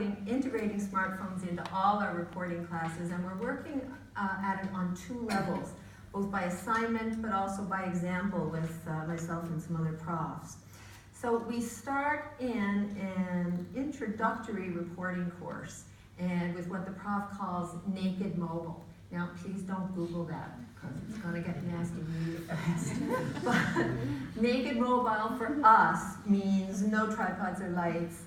integrating smartphones into all our reporting classes, and we're working at it on 2 levels, both by assignment but also by example with myself and some other profs. So we start in an introductory reporting course, and with what the prof calls naked mobile. Now, please don't Google that, because it's going to get nasty really fast. But naked mobile for us means no tripods or lights,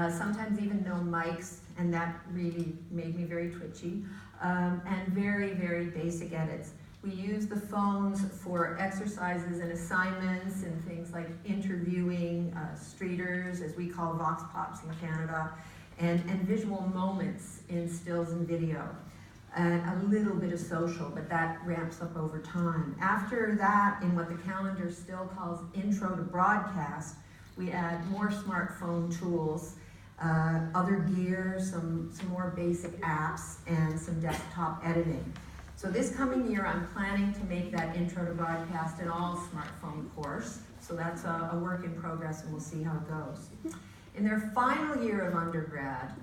sometimes even no mics, and that really made me very twitchy, and very, very basic edits. We use the phones for exercises and assignments and things like interviewing streeters, as we call vox pops in Canada, and visual moments in stills and video. And a little bit of social, but that ramps up over time. After that, in what the calendar still calls intro to broadcast, we add more smartphone tools, other gear, some more basic apps, and some desktop editing. So this coming year, I'm planning to make that intro to broadcast an all smartphone course. So that's a work in progress, and we'll see how it goes. In their final year of undergrad,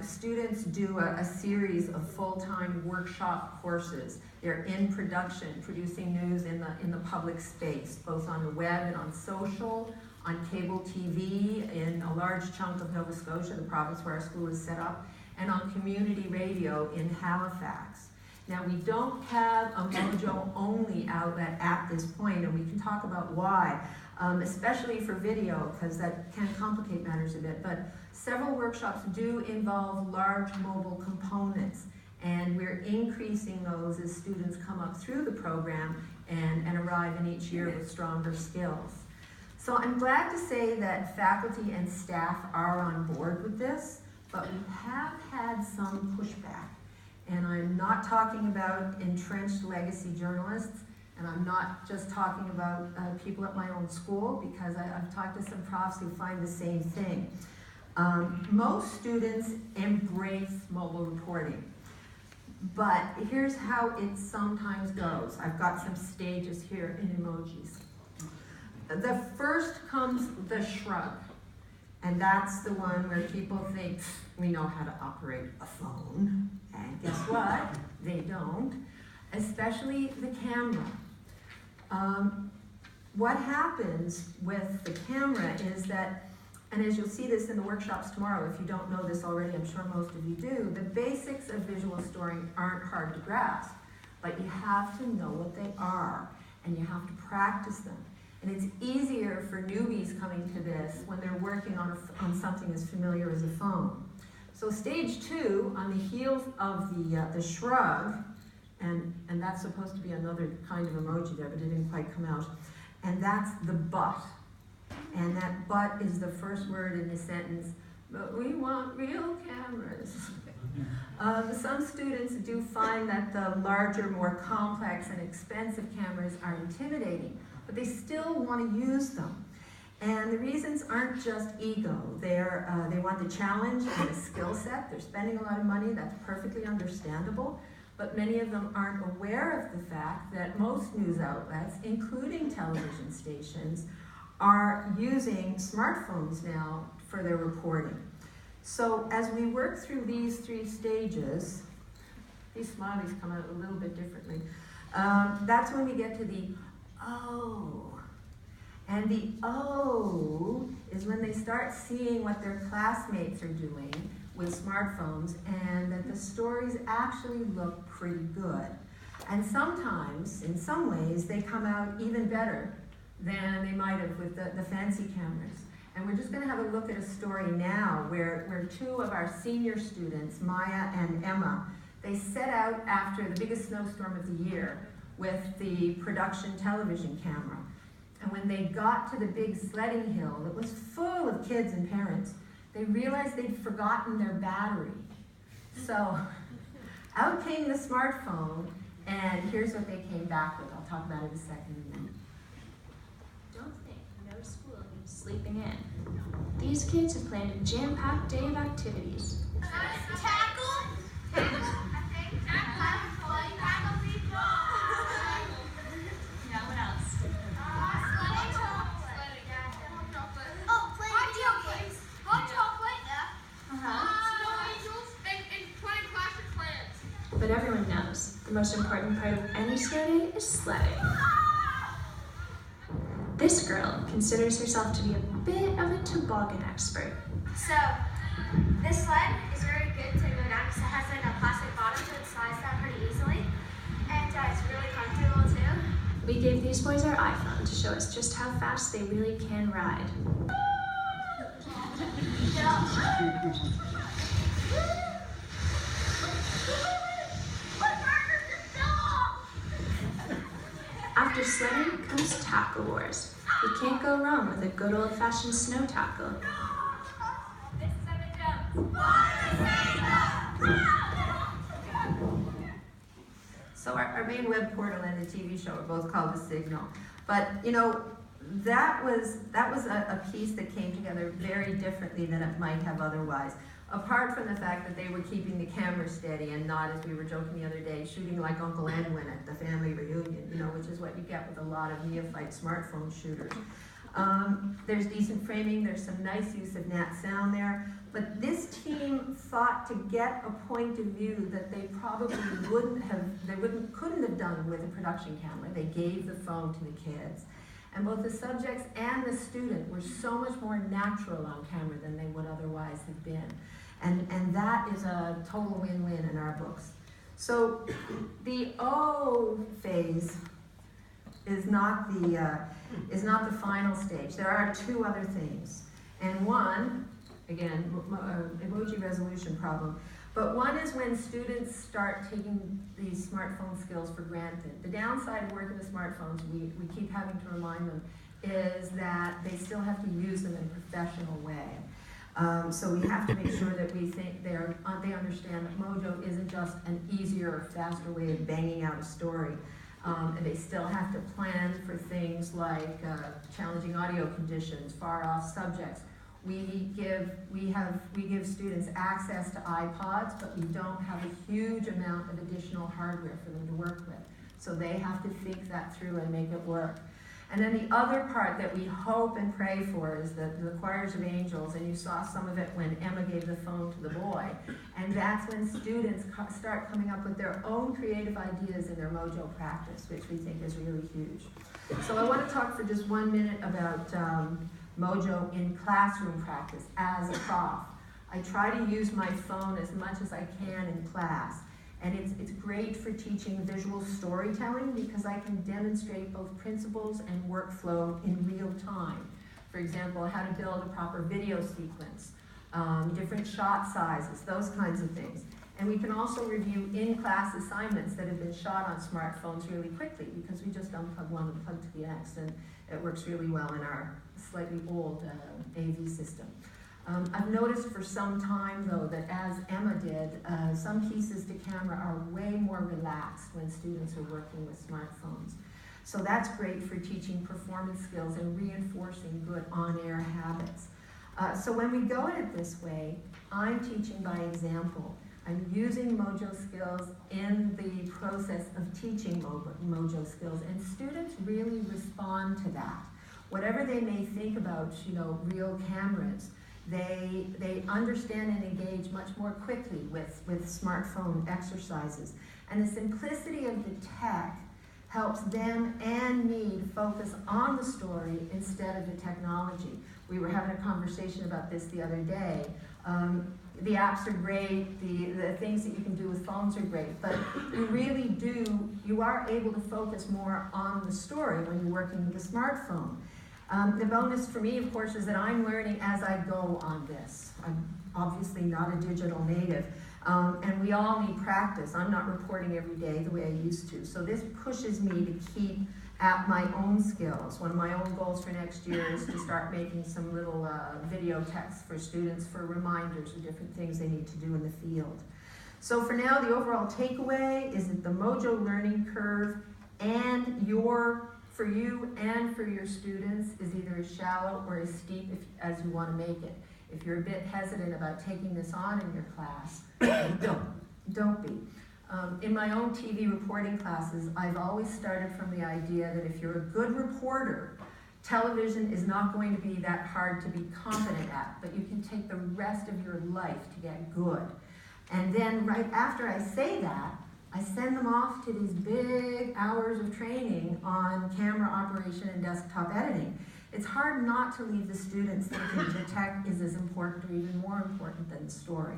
students do a series of full-time workshop courses. They're in production, producing news in the public space, both on the web and on social, on cable TV in a large chunk of Nova Scotia, the province where our school is set up, and on community radio in Halifax. Now, we don't have a Mojo-only outlet at this point, and we can talk about why, especially for video, because that can complicate matters a bit, but several workshops do involve large mobile components, and we're increasing those as students come up through the program and arrive in each year with stronger skills. So I'm glad to say that faculty and staff are on board with this, but we have had some pushback. And I'm not talking about entrenched legacy journalists, and I'm not just talking about people at my own school, because I've talked to some profs who find the same thing. Most students embrace mobile reporting, but here's how it sometimes goes. I've got some stages here in emojis. The first comes the shrug, and that's the one where people think we know how to operate a phone, and guess what? They don't, especially the camera. What happens with the camera is that, and as you'll see this in the workshops tomorrow, if you don't know this already, I'm sure most of you do, the basics of visual storing aren't hard to grasp, but you have to know what they are, and you have to practice them. And it's easier for newbies coming to this when they're working on something as familiar as a phone. So stage 2, on the heels of the shrug, and that's supposed to be another kind of emoji there, but it didn't quite come out, and that's the but. And that but is the first word in the sentence, but we want real cameras. Some students do find that the larger, more complex and expensive cameras are intimidating, but they still want to use them. And the reasons aren't just ego. They want the challenge and the skill set. They're spending a lot of money, that's perfectly understandable. But many of them aren't aware of the fact that most news outlets, including television stations, are using smartphones now for their reporting. So as we work through these 3 stages, these smileys come out a little bit differently. That's when we get to the oh. And the oh is when they start seeing what their classmates are doing with smartphones, and that the stories actually look pretty good. And sometimes, in some ways, they come out even better than they might have with the fancy cameras. And we're just going to have a look at a story now where 2 of our senior students, Maya and Emma, they set out after the biggest snowstorm of the year with the production television camera. And when they got to the big sledding hill that was full of kids and parents, they realized they'd forgotten their battery. So out came the smartphone, and here's what they came back with. I'll talk about it in a second. Don't think no school means sleeping in. These kids have planned a jam-packed day of activities. Tackle. Yeah, what else? Hot chocolate. Yeah. Uh-huh. everyone knows, the most important part of any snow day is sledding. This girl considers herself to be a bit of a toboggan expert. So, this sled is very good to go down because it has like a plastic bottom so it slides down pretty easily. And it's really comfortable too. We gave these boys our iPhone to show us just how fast they really can ride. After sledding comes tackle wars. You can't go wrong with a good old-fashioned snow tackle. So our main web portal and the TV show are both called The Signal. But you know, that was a piece that came together very differently than it might have otherwise. Apart from the fact that they were keeping the camera steady and not, as we were joking the other day, shooting like Uncle Edwin at the family reunion, you know, which is what you get with a lot of neophyte smartphone shooters. There's decent framing, there's some nice use of nat sound there, but this team thought to get a point of view that they probably couldn't have done with a production camera. They gave the phone to the kids. And both the subjects and the student were so much more natural on camera than they would otherwise have been. And that is a total win-win in our books. So the O phase is not the final stage. There are two other things. And one, again, emoji resolution problem, but one is when students start taking these smartphone skills for granted. The downside of working with smartphones, we keep having to remind them, is that they still have to use them in a professional way. So we have to make sure that we think they understand that Mojo isn't just an easier or faster way of banging out a story. And they still have to plan for things like challenging audio conditions, far off subjects. We give students access to iPods, but we don't have a huge amount of additional hardware for them to work with. So they have to think that through and make it work. And then the other part that we hope and pray for is the choirs of angels, and you saw some of it when Emma gave the phone to the boy. And that's when students start coming up with their own creative ideas in their Mojo practice, which we think is really huge. So I want to talk for just 1 minute about Mojo in classroom practice as a prof. I try to use my phone as much as I can in class. And it's great for teaching visual storytelling because I can demonstrate both principles and workflow in real time. For example, how to build a proper video sequence, different shot sizes, those kinds of things. And we can also review in-class assignments that have been shot on smartphones really quickly because we just unplug one and plug to the next, and it works really well in our slightly old AV system. I've noticed for some time, though, that as Emma did, some pieces to camera are way more relaxed when students are working with smartphones. So that's great for teaching performance skills and reinforcing good on-air habits. So when we go at it this way, I'm teaching by example. I'm using Mojo skills in the process of teaching Mojo skills, and students really respond to that. Whatever they may think about, you know, real cameras, they understand and engage much more quickly with smartphone exercises. And the simplicity of the tech helps them and me focus on the story instead of the technology. We were having a conversation about this the other day. The apps are great, the things that you can do with phones are great, but you are able to focus more on the story when you're working with a smartphone. The bonus for me, of course, is that I'm learning as I go on this. I'm obviously not a digital native, and we all need practice. I'm not reporting every day the way I used to, so this pushes me to keep at my own skills. One of my own goals for next year is to start making some little video texts for students for reminders of different things they need to do in the field. So for now, the overall takeaway is that the Mojo learning curve and for you and for your students is either as shallow or as steep as you want to make it. If you're a bit hesitant about taking this on in your class, don't be. In my own TV reporting classes, I've always started from the idea that if you're a good reporter, television is not going to be that hard to be competent at, but you can take the rest of your life to get good. And then right after I say that, I send them off to these big hours of training on camera operation and desktop editing. It's hard not to leave the students thinking the tech is as important or even more important than the story.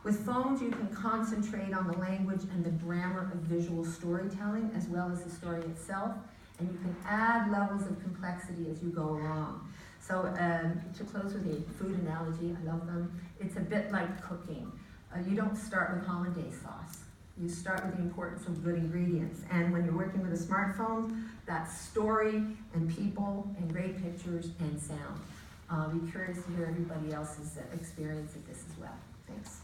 With phones, you can concentrate on the language and the grammar of visual storytelling as well as the story itself, and you can add levels of complexity as you go along. So to close with a food analogy, I love them, it's a bit like cooking. You don't start with hollandaise sauce. You start with the importance of good ingredients. And when you're working with a smartphone, that's story and people and great pictures and sound. Be curious to hear everybody else's experience of this as well. Thanks.